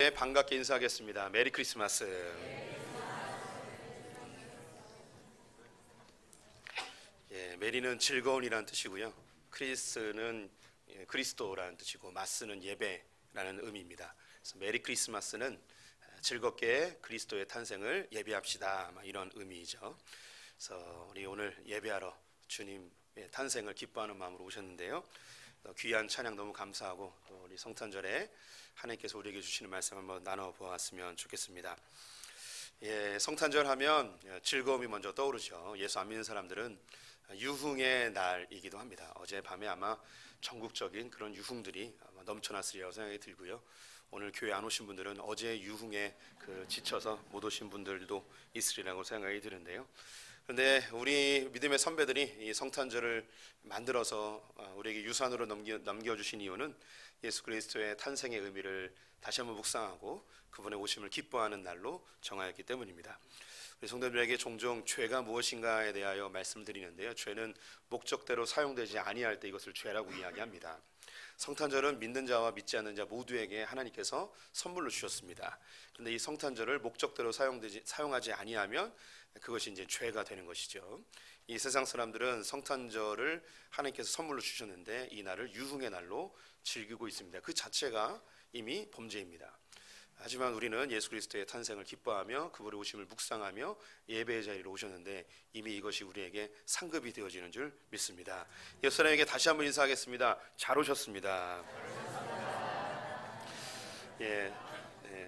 네, 반갑게 인사하겠습니다. 메리 크리스마스. 예, 메리는 즐거운이라는 뜻이고요. 크리스는 그리스도라는 뜻이고 마스는 예배라는 의미입니다. 그래서 메리 크리스마스는 즐겁게 그리스도의 탄생을 예배합시다, 이런 의미이죠. 그래서 우리 오늘 예배하러 주님의 탄생을 기뻐하는 마음으로 오셨는데요. 귀한 찬양 너무 감사하고 또 우리 성탄절에 하나님께서 우리에게 주시는 말씀 한번 나눠보았으면 좋겠습니다. 예, 성탄절 하면 즐거움이 먼저 떠오르죠. 예수 안 믿는 사람들은 유흥의 날이기도 합니다. 어젯밤에 아마 전국적인 그런 유흥들이 아마 넘쳐났으리라고 생각이 들고요. 오늘 교회 안 오신 분들은 어제 유흥에 지쳐서 못 오신 분들도 있으리라고 생각이 드는데요. 그런데 우리 믿음의 선배들이 이 성탄절을 만들어서 우리에게 유산으로 남겨주신 이유는 예수 그리스도의 탄생의 의미를 다시 한번 묵상하고 그분의 오심을 기뻐하는 날로 정하였기 때문입니다. 우리 성도들에게 종종 죄가 무엇인가에 대하여 말씀드리는데요. 죄는 목적대로 사용되지 아니할 때 이것을 죄라고 이야기합니다. 성탄절은 믿는 자와 믿지 않는 자 모두에게 하나님께서 선물로 주셨습니다. 그런데 이 성탄절을 목적대로 사용하지 아니하면 그것이 이제 죄가 되는 것이죠. 이 세상 사람들은 성탄절을 하나님께서 선물로 주셨는데 이 날을 유흥의 날로 즐기고 있습니다. 그 자체가 이미 범죄입니다. 하지만 우리는 예수 그리스도의 탄생을 기뻐하며 그분의 오심을 묵상하며 예배의 자리로 오셨는데 이미 이것이 우리에게 상급이 되어지는 줄 믿습니다. 옆 사람에게 다시 한번 인사하겠습니다. 잘 오셨습니다. 예,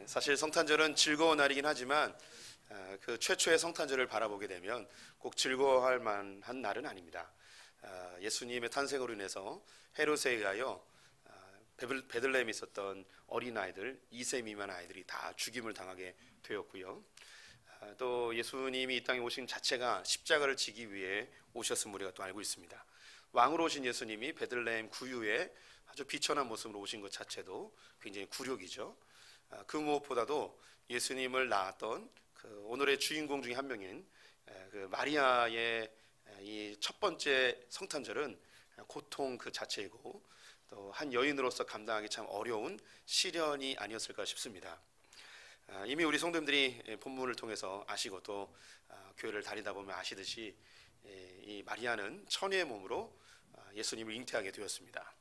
사실 성탄절은 즐거운 날이긴 하지만 그 최초의 성탄절을 바라보게 되면 꼭 즐거워할 만한 날은 아닙니다. 예수님의 탄생으로 인해서 헤롯에 의하여 베들레헴에 있었던 어린아이들 2세 미만 아이들이 다 죽임을 당하게 되었고요. 또 예수님이 이 땅에 오신 자체가 십자가를 지기 위해 오셨음을 우리가 또 알고 있습니다. 왕으로 오신 예수님이 베들레헴 구유에 아주 비천한 모습으로 오신 것 자체도 굉장히 굴욕이죠. 그 무엇보다도 예수님을 낳았던 오늘의 주인공 중에 한 명인 마리아의 이 첫 번째 성탄절은 고통 그 자체이고 또 한 여인으로서 감당하기 참 어려운 시련이 아니었을까 싶습니다. 이미 우리 성도님들이 본문을 통해서 아시고 또 교회를 다니다 보면 아시듯이 이 마리아는 처녀의 몸으로 예수님을 잉태하게 되었습니다.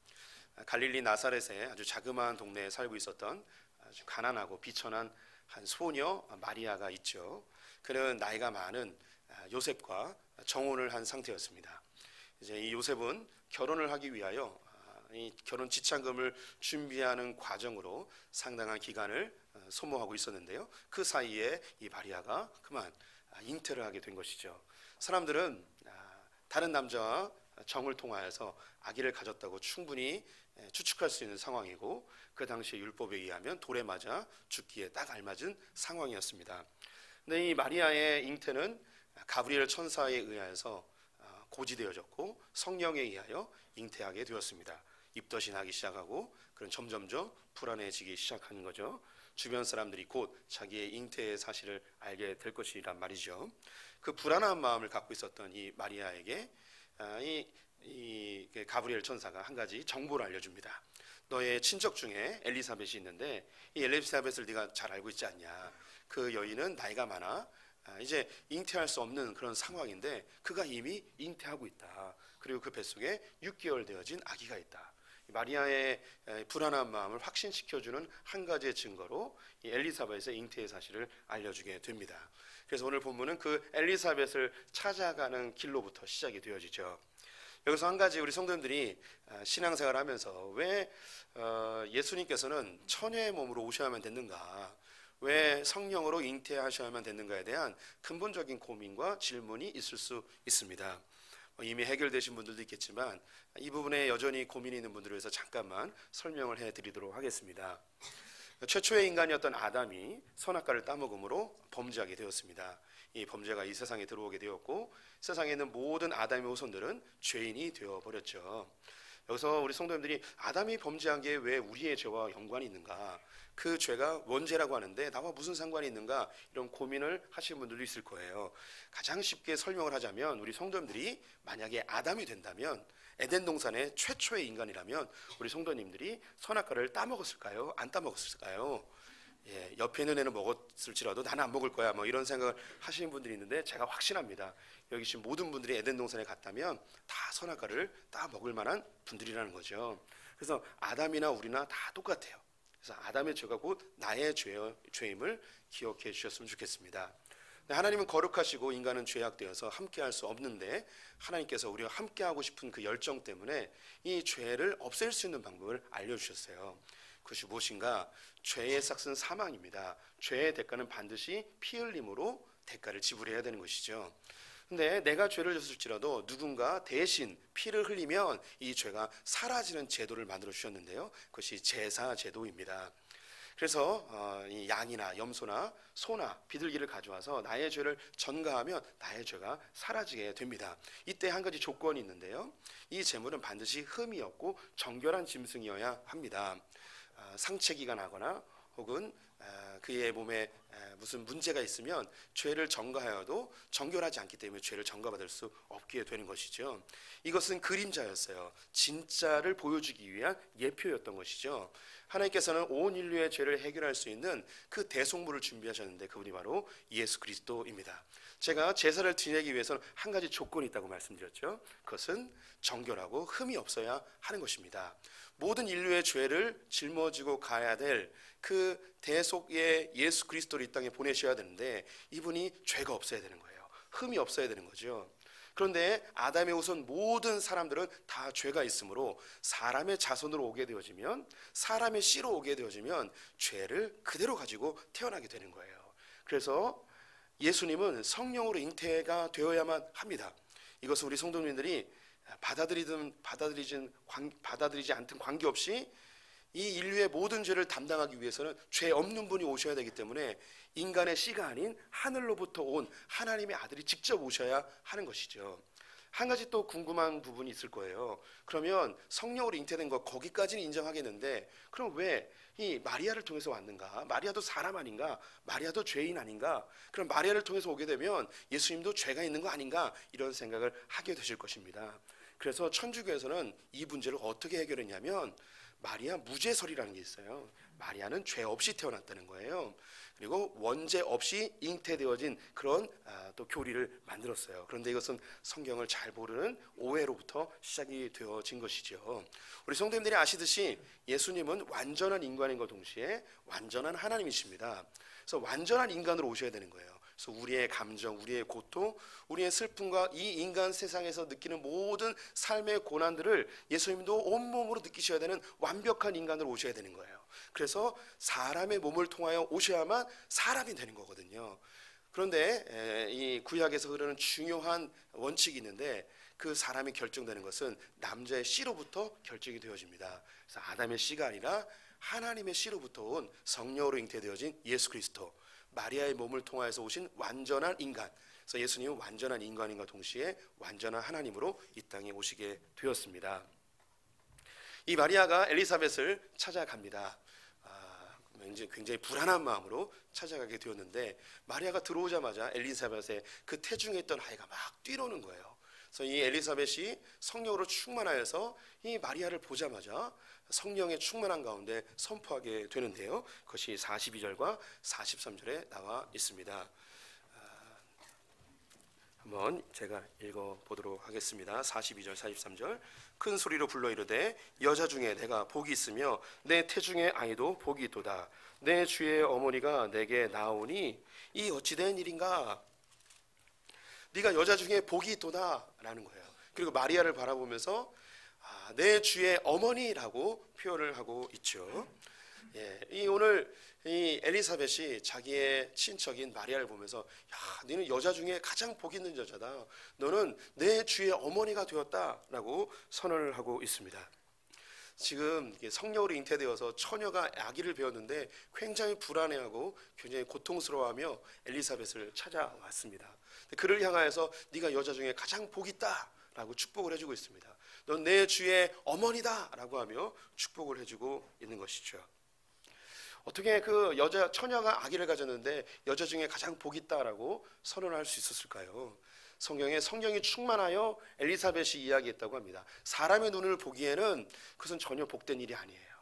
갈릴리 나사렛의 아주 자그마한 동네에 살고 있었던 아주 가난하고 비천한 한 소녀 마리아가 있죠. 그는 나이가 많은 요셉과 정혼을 한 상태였습니다. 이제 이 요셉은 결혼을 하기 위하여 이 결혼 지참금을 준비하는 과정으로 상당한 기간을 소모하고 있었는데요. 그 사이에 이 마리아가 그만 잉태를 하게 된 것이죠. 사람들은 다른 남자와 정을 통하여서 아기를 가졌다고 충분히 추측할 수 있는 상황이고 그 당시 율법에 의하면 돌에 맞아 죽기에 딱 알맞은 상황이었습니다. 근데 이 마리아의 잉태는 가브리엘 천사에 의하여서 고지되어졌고 성령에 의하여 잉태하게 되었습니다. 입덧이 나기 시작하고 그런 점점점 불안해지기 시작하는 거죠. 주변 사람들이 곧 자기의 잉태의 사실을 알게 될 것이란 말이죠. 그 불안한 마음을 갖고 있었던 이 마리아에게 이 가브리엘 천사가 한 가지 정보를 알려줍니다. 너의 친척 중에 엘리사벳이 있는데 이 엘리사벳을 네가 잘 알고 있지 않냐. 그 여인은 나이가 많아 이제 잉태할 수 없는 그런 상황인데 그가 이미 잉태하고 있다. 그리고 그 뱃속에 6개월 되어진 아기가 있다. 마리아의 불안한 마음을 확신시켜주는 한 가지의 증거로 이 엘리사벳의 잉태의 사실을 알려주게 됩니다. 그래서 오늘 본문은 그 엘리사벳을 찾아가는 길로부터 시작이 되어지죠. 여기서 한 가지 우리 성도님들이 신앙생활을 하면서 왜 예수님께서는 처녀의 몸으로 오셔야만 됐는가, 왜 성령으로 잉태하셔야만 됐는가에 대한 근본적인 고민과 질문이 있을 수 있습니다. 이미 해결되신 분들도 있겠지만 이 부분에 여전히 고민이 있는 분들을 위해서 잠깐만 설명을 해드리도록 하겠습니다. 최초의 인간이었던 아담이 선악과를 따먹음으로 범죄하게 되었습니다. 이 범죄가 이 세상에 들어오게 되었고 세상에 있는 모든 아담의 후손들은 죄인이 되어버렸죠. 여기서 우리 성도님들이 아담이 범죄한 게 왜 우리의 죄와 연관이 있는가, 그 죄가 원죄라고 하는데 나와 무슨 상관이 있는가, 이런 고민을 하시는 분들도 있을 거예요. 가장 쉽게 설명을 하자면 우리 성도님들이 만약에 아담이 된다면, 에덴 동산의 최초의 인간이라면 우리 성도님들이 선악과를 따먹었을까요? 안 따먹었을까요? 옆에 있는 애는 먹었을지라도 나는 안 먹을 거야, 뭐 이런 생각을 하시는 분들이 있는데, 제가 확신합니다. 여기 지금 모든 분들이 에덴 동산에 갔다면 다 선악과를 따 먹을 만한 분들이라는 거죠. 그래서 아담이나 우리나 다 똑같아요. 그래서 아담의 죄가 곧 나의 죄임을 기억해 주셨으면 좋겠습니다. 하나님은 거룩하시고 인간은 죄악되어서 함께할 수 없는데, 하나님께서 우리와 함께하고 싶은 그 열정 때문에 이 죄를 없앨 수 있는 방법을 알려주셨어요. 그것이 무엇인가? 죄의 삭은 사망입니다. 죄의 대가는 반드시 피 흘림으로 대가를 지불해야 되는 것이죠. 근데 내가 죄를 졌을지라도 누군가 대신 피를 흘리면 이 죄가 사라지는 제도를 만들어 주셨는데요, 그것이 제사 제도입니다. 그래서 이 양이나 염소나 소나 비둘기를 가져와서 나의 죄를 전가하면 나의 죄가 사라지게 됩니다. 이때 한 가지 조건이 있는데요, 이 제물은 반드시 흠이 없고 정결한 짐승이어야 합니다. 상체기가 나거나 혹은 그의 몸에 무슨 문제가 있으면 죄를 전가하여도 정결하지 않기 때문에 죄를 전가받을 수 없게 되는 것이죠. 이것은 그림자였어요. 진짜를 보여주기 위한 예표였던 것이죠. 하나님께서는 온 인류의 죄를 해결할 수 있는 그 대속물을 준비하셨는데, 그분이 바로 예수 그리스도입니다. 제가 제사를 지내기 위해서는 한 가지 조건이 있다고 말씀드렸죠. 그것은 정결하고 흠이 없어야 하는 것입니다. 모든 인류의 죄를 짊어지고 가야 될 그 대속의 예수 그리스도를 이 땅에 보내셔야 되는데, 이분이 죄가 없어야 되는 거예요. 흠이 없어야 되는 거죠. 그런데 아담의 후손 모든 사람들은 다 죄가 있으므로 사람의 자손으로 오게 되어지면, 사람의 씨로 오게 되어지면 죄를 그대로 가지고 태어나게 되는 거예요. 그래서 예수님은 성령으로 잉태가 되어야만 합니다. 이것은 우리 성도님들이 받아들이지 않든 관계없이 이 인류의 모든 죄를 담당하기 위해서는 죄 없는 분이 오셔야 되기 때문에 인간의 씨가 아닌 하늘로부터 온 하나님의 아들이 직접 오셔야 하는 것이죠. 한 가지 또 궁금한 부분이 있을 거예요. 그러면 성령으로 잉태된 것, 거기까지는 인정하겠는데, 그럼 왜 이 마리아를 통해서 왔는가? 마리아도 사람 아닌가? 마리아도 죄인 아닌가? 그럼 마리아를 통해서 오게 되면 예수님도 죄가 있는 거 아닌가? 이런 생각을 하게 되실 것입니다. 그래서 천주교에서는 이 문제를 어떻게 해결했냐면, 마리아 무죄설이라는 게 있어요. 마리아는 죄 없이 태어났다는 거예요. 그리고 원죄 없이 잉태되어진 그런 또 교리를 만들었어요. 그런데 이것은 성경을 잘 모르는 오해로부터 시작이 되어진 것이죠. 우리 성도님들이 아시듯이 예수님은 완전한 인간인 것 동시에 완전한 하나님이십니다. 그래서 완전한 인간으로 오셔야 되는 거예요. 그래서 우리의 감정, 우리의 고통, 우리의 슬픔과 이 인간 세상에서 느끼는 모든 삶의 고난들을 예수님도 온몸으로 느끼셔야 되는 완벽한 인간으로 오셔야 되는 거예요. 그래서 사람의 몸을 통하여 오셔야만 사람이 되는 거거든요. 그런데 이 구약에서 흐르는 중요한 원칙이 있는데, 그 사람이 결정되는 것은 남자의 씨로부터 결정이 되어집니다. 그래서 아담의 씨가 아니라 하나님의 씨로부터 온 성령으로 잉태되어진 예수 그리스도, 마리아의 몸을 통하여서 오신 완전한 인간. 그래서 예수님은 완전한 인간인과 동시에 완전한 하나님으로 이 땅에 오시게 되었습니다. 이 마리아가 엘리사벳을 찾아갑니다. 굉장히 불안한 마음으로 찾아가게 되었는데, 마리아가 들어오자마자 엘리사벳의 그 태중에 있던 아이가 막 뛰노는 거예요. 그래서 이 엘리사벳이 성령으로 충만하여서 이 마리아를 보자마자 성령의 충만한 가운데 선포하게 되는데요, 그것이 42절과 43절에 나와 있습니다. 한번 제가 읽어보도록 하겠습니다. 42절 43절. 큰 소리로 불러 이르되 여자 중에 내가 복이 있으며 내 태중의 아이도 복이 있도다. 내 주의 어머니가 내게 나오니 이 어찌된 일인가? 네가 여자 중에 복이 있도다 라는 거예요. 그리고 마리아를 바라보면서 내 주의 어머니라고 표현을 하고 있죠. 오늘 이 엘리사벳이 자기의 친척인 마리아를 보면서, 야, 너는 여자 중에 가장 복 있는 여자다. 너는 내 주의 어머니가 되었다라고 선언을 하고 있습니다. 지금 성령으로 잉태되어서 처녀가 아기를 배웠는데 굉장히 불안해하고 굉장히 고통스러워하며 엘리사벳을 찾아왔습니다. 그를 향하여서 네가 여자 중에 가장 복 있다라고 축복을 해주고 있습니다. 넌 내 주의 어머니다라고 하며 축복을 해주고 있는 것이죠. 어떻게 그 여자 처녀가 아기를 가졌는데 여자 중에 가장 복 있다라고 선언할 수 있었을까요? 성경에 성령이 충만하여 엘리사벳이 이야기했다고 합니다. 사람의 눈을 보기에는 그것은 전혀 복된 일이 아니에요.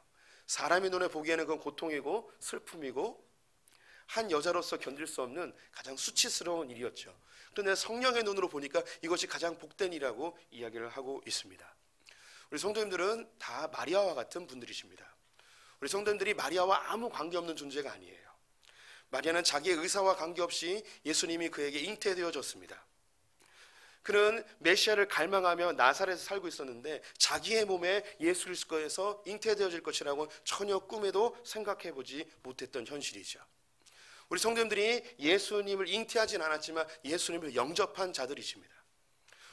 사람의 눈에 보기에는 그건 고통이고 슬픔이고 한 여자로서 견딜 수 없는 가장 수치스러운 일이었죠. 그런데 성령의 눈으로 보니까 이것이 가장 복된 일이라고 이야기를 하고 있습니다. 우리 성도님들은 다 마리아와 같은 분들이십니다. 우리 성도님들이 마리아와 아무 관계없는 존재가 아니에요. 마리아는 자기의 의사와 관계없이 예수님이 그에게 잉태되어졌습니다. 그는 메시아를 갈망하며 나사렛에서 살고 있었는데 자기의 몸에 예수 그리스도에서 잉태되어질 것이라고 전혀 꿈에도 생각해보지 못했던 현실이죠. 우리 성도님들이 예수님을 잉태하진 않았지만 예수님을 영접한 자들이십니다.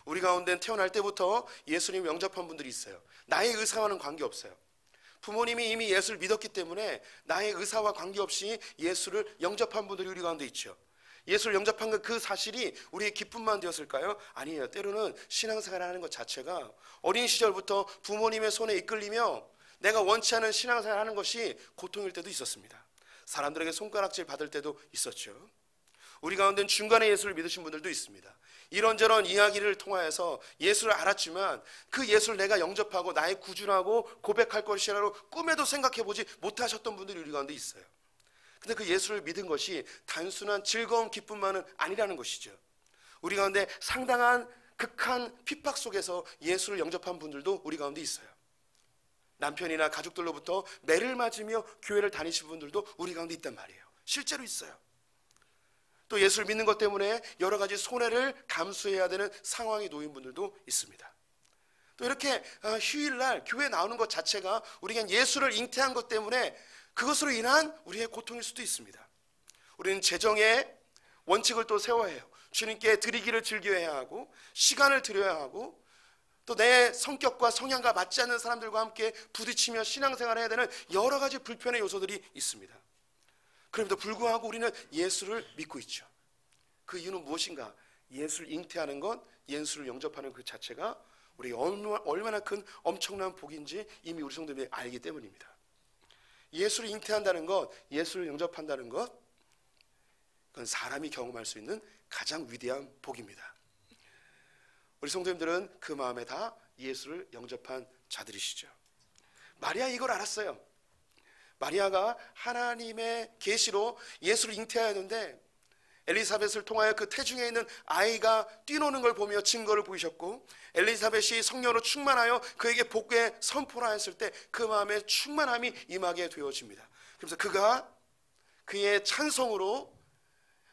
우리 가운데는 태어날 때부터 예수님을 영접한 분들이 있어요. 나의 의사와는 관계없어요. 부모님이 이미 예수를 믿었기 때문에 나의 의사와 관계없이 예수를 영접한 분들이 우리 가운데 있죠. 예수를 영접한 그 사실이 우리의 기쁨만 되었을까요? 아니에요. 때로는 신앙생활을 하는 것 자체가 어린 시절부터 부모님의 손에 이끌리며 내가 원치 않은 신앙생활을 하는 것이 고통일 때도 있었습니다. 사람들에게 손가락질 받을 때도 있었죠. 우리 가운데는 중간에 예수를 믿으신 분들도 있습니다. 이런저런 이야기를 통하여서 예수를 알았지만 그 예수를 내가 영접하고 나의 구주라고 고백할 것이라고 꿈에도 생각해보지 못하셨던 분들이 우리 가운데 있어요. 근데 그 예수를 믿은 것이 단순한 즐거운 기쁨만은 아니라는 것이죠. 우리 가운데 상당한 극한 핍박 속에서 예수를 영접한 분들도 우리 가운데 있어요. 남편이나 가족들로부터 매를 맞으며 교회를 다니신 분들도 우리 가운데 있단 말이에요. 실제로 있어요. 또 예수를 믿는 것 때문에 여러 가지 손해를 감수해야 되는 상황에 놓인 분들도 있습니다. 또 이렇게 휴일날 교회에 나오는 것 자체가 우리가 예수를 잉태한 것 때문에 그것으로 인한 우리의 고통일 수도 있습니다. 우리는 재정의 원칙을 또 세워야 해요. 주님께 드리기를 즐겨야 하고 시간을 드려야 하고 또 내 성격과 성향과 맞지 않는 사람들과 함께 부딪히며 신앙생활을 해야 되는 여러 가지 불편의 요소들이 있습니다. 그럼에도 불구하고 우리는 예수를 믿고 있죠. 그 이유는 무엇인가? 예수를 잉태하는 것, 예수를 영접하는 그 자체가 우리가 얼마나 큰 엄청난 복인지 이미 우리 성도들이 알기 때문입니다. 예수를 잉태한다는 것, 예수를 영접한다는 것, 그건 사람이 경험할 수 있는 가장 위대한 복입니다. 우리 성도님들은 그 마음에 다 예수를 영접한 자들이시죠. 마리아 이걸 알았어요. 마리아가 하나님의 계시로 예수를 잉태하였는데 엘리사벳을 통하여 그 태중에 있는 아이가 뛰노는 걸 보며 증거를 보이셨고 엘리사벳이 성령으로 충만하여 그에게 복의 선포를 하였을 때 그 마음에 충만함이 임하게 되어집니다. 그래서 그가 그의 찬송으로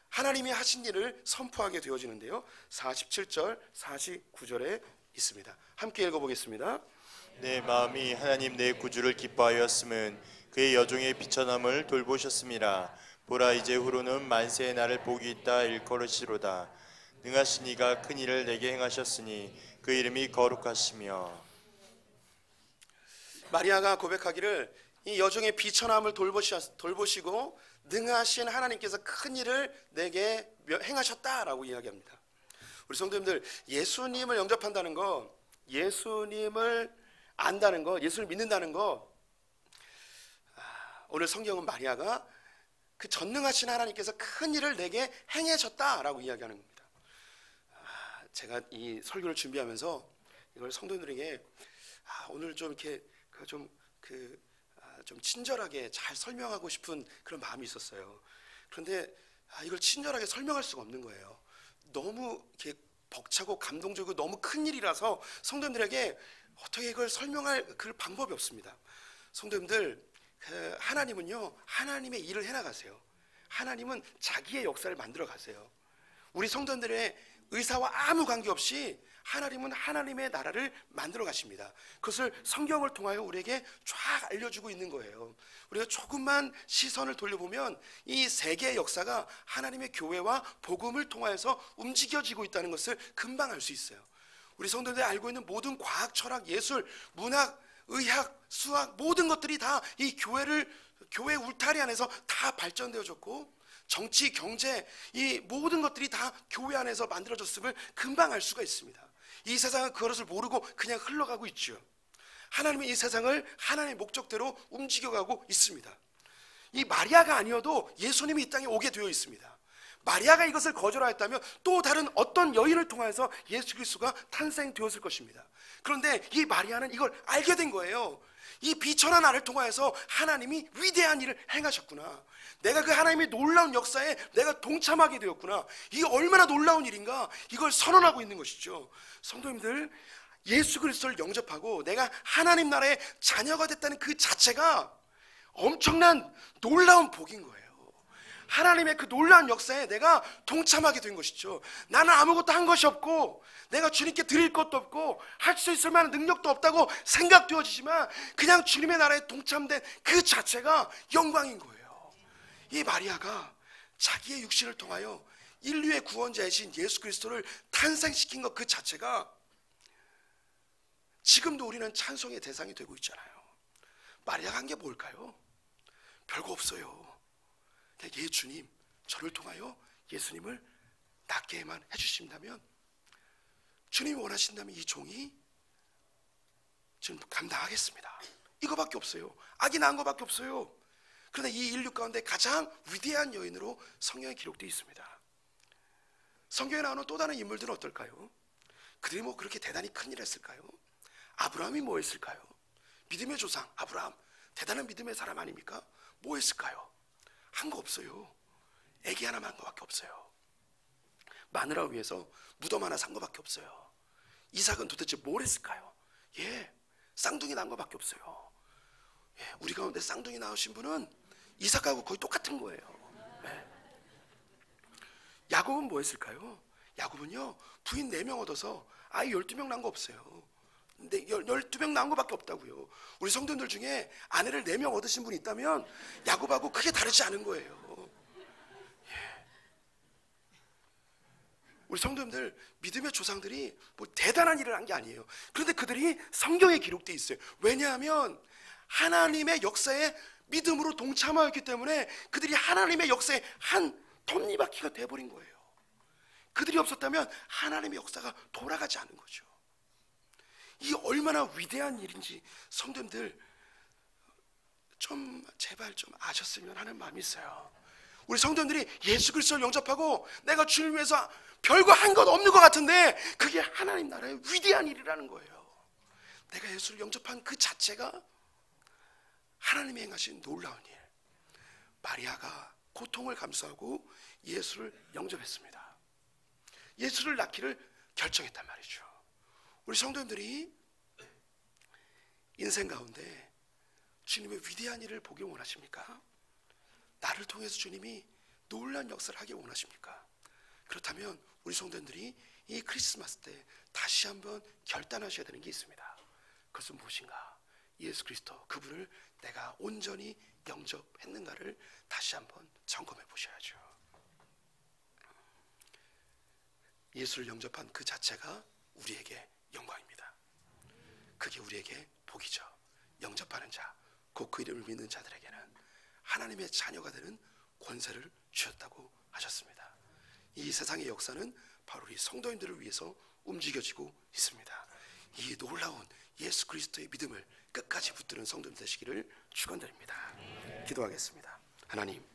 하나님이 하신 일을 선포하게 되어지는데요. 47절 49절에 있습니다. 함께 읽어보겠습니다. 내 마음이 하나님 내 구주를 기뻐하였음은 그의 여종의 비천함을 돌보셨음이라. 보라 이제 후로는 만세의 나를 복이 있다 일컬으시로다. 능하신 이가 큰 일을 내게 행하셨으니 그 이름이 거룩하시며. 마리아가 고백하기를 이 여종의 비천함을 돌보시고 능하신 하나님께서 큰 일을 내게 행하셨다라고 이야기합니다. 우리 성도님들, 예수님을 영접한다는 거, 예수님을 안다는 거, 예수를 믿는다는 거, 오늘 성경은 마리아가 그 전능하신 하나님께서 큰 일을 내게 행하셨다라고 이야기하는 겁니다. 제가 이 설교를 준비하면서 이걸 성도님들에게 오늘 좀 이렇게 좀 친절하게 잘 설명하고 싶은 그런 마음이 있었어요. 그런데 이걸 친절하게 설명할 수가 없는 거예요. 너무 이렇게 벅차고 감동적이고 너무 큰 일이라서 성도님들에게 어떻게 이걸 설명할 그 방법이 없습니다. 성도님들, 하나님은요, 하나님의 일을 해나가세요. 하나님은 자기의 역사를 만들어 가세요. 우리 성도들의 의사와 아무 관계없이 하나님은 하나님의 나라를 만들어 가십니다. 그것을 성경을 통하여 우리에게 쫙 알려주고 있는 거예요. 우리가 조금만 시선을 돌려보면 이 세계의 역사가 하나님의 교회와 복음을 통하여서 움직여지고 있다는 것을 금방 알 수 있어요. 우리 성도들이 알고 있는 모든 과학, 철학, 예술, 문학, 의학, 수학 모든 것들이 다 이 교회 울타리 안에서 다 발전되어졌고 정치, 경제 이 모든 것들이 다 교회 안에서 만들어졌음을 금방 알 수가 있습니다. 이 세상은 그것을 모르고 그냥 흘러가고 있죠. 하나님은 이 세상을 하나님의 목적대로 움직여가고 있습니다. 이 마리아가 아니어도 예수님이 이 땅에 오게 되어 있습니다. 마리아가 이것을 거절하였다면 또 다른 어떤 여인을 통해서 예수 그리스도가 탄생되었을 것입니다. 그런데 이 마리아는 이걸 알게 된 거예요. 이 비천한 나를 통하여서 하나님이 위대한 일을 행하셨구나. 내가 그 하나님의 놀라운 역사에 내가 동참하게 되었구나. 이게 얼마나 놀라운 일인가, 이걸 선언하고 있는 것이죠. 성도님들, 예수 그리스도를 영접하고 내가 하나님 나라의 자녀가 됐다는 그 자체가 엄청난 놀라운 복인 거예요. 하나님의 그 놀라운 역사에 내가 동참하게 된 것이죠. 나는 아무것도 한 것이 없고 내가 주님께 드릴 것도 없고 할 수 있을 만한 능력도 없다고 생각되어지지만 그냥 주님의 나라에 동참된 그 자체가 영광인 거예요. 이 마리아가 자기의 육신을 통하여 인류의 구원자이신 예수 그리스도를 탄생시킨 것 그 자체가 지금도 우리는 찬송의 대상이 되고 있잖아요. 마리아가 한 게 뭘까요? 별거 없어요. 그냥 예 주님, 저를 통하여 예수님을 낫게만 해주신다면, 주님이 원하신다면 이 종이 지금 감당하겠습니다. 이거밖에 없어요. 악이 낳은 거밖에 없어요. 그런데 이 인류 가운데 가장 위대한 여인으로 성경에 기록되어 있습니다. 성경에 나오는 또 다른 인물들은 어떨까요? 그들이 뭐 그렇게 대단히 큰 일을 했을까요? 아브라함이 뭐 했을까요? 믿음의 조상 아브라함, 대단한 믿음의 사람 아닙니까? 뭐 했을까요? 한 거 없어요. 애기 하나만 한 거밖에 없어요. 마누라 위해서 무덤 하나 산 거밖에 없어요. 이삭은 도대체 뭘 했을까요? 쌍둥이 난 거밖에 없어요. 우리 가운데 쌍둥이 낳으신 분은 이삭하고 거의 똑같은 거예요. 야곱은 뭐 했을까요? 야곱은요, 부인 4명 얻어서 아이 12명 낳은 거 없어요. 근데 12명 낳은 거밖에 없다고요. 우리 성도들 중에 아내를 4명 얻으신 분이 있다면 야곱하고 크게 다르지 않은 거예요. 우리 성도님들, 믿음의 조상들이 뭐 대단한 일을 한 게 아니에요. 그런데 그들이 성경에 기록되어 있어요. 왜냐하면 하나님의 역사에 믿음으로 동참하였기 때문에 그들이 하나님의 역사의 한 톱니바퀴가 돼버린 거예요. 그들이 없었다면 하나님의 역사가 돌아가지 않은 거죠. 이 얼마나 위대한 일인지 성도님들 좀 제발 좀 아셨으면 하는 마음이 있어요. 우리 성도님들이 예수 그리스도를 영접하고 내가 주님을 위해서 별거 한 것 없는 것 같은데 그게 하나님 나라의 위대한 일이라는 거예요. 내가 예수를 영접한 그 자체가 하나님이 행하신 놀라운 일. 마리아가 고통을 감수하고 예수를 영접했습니다. 예수를 낳기를 결정했단 말이죠. 우리 성도님들이 인생 가운데 주님의 위대한 일을 보기 원하십니까? 나를 통해서 주님이 놀라운 역사를 하기 원하십니까? 그렇다면 우리 성도님들이 이 크리스마스 때 다시 한번 결단하셔야 되는 게 있습니다. 그것은 무엇인가? 예수 그리스도, 그분을 내가 온전히 영접했는가를 다시 한번 점검해 보셔야죠. 예수를 영접한 그 자체가 우리에게 영광입니다. 그게 우리에게 복이죠. 영접하는 자, 곧 그 이름을 믿는 자들에게는 하나님의 자녀가 되는 권세를 주셨다고 하셨습니다. 이 세상의 역사는 바로 우리 성도님들을 위해서 움직여지고 있습니다. 이 놀라운 예수 그리스도의 믿음을 끝까지 붙드는 성도님 되시기를 축원드립니다. 기도하겠습니다. 하나님,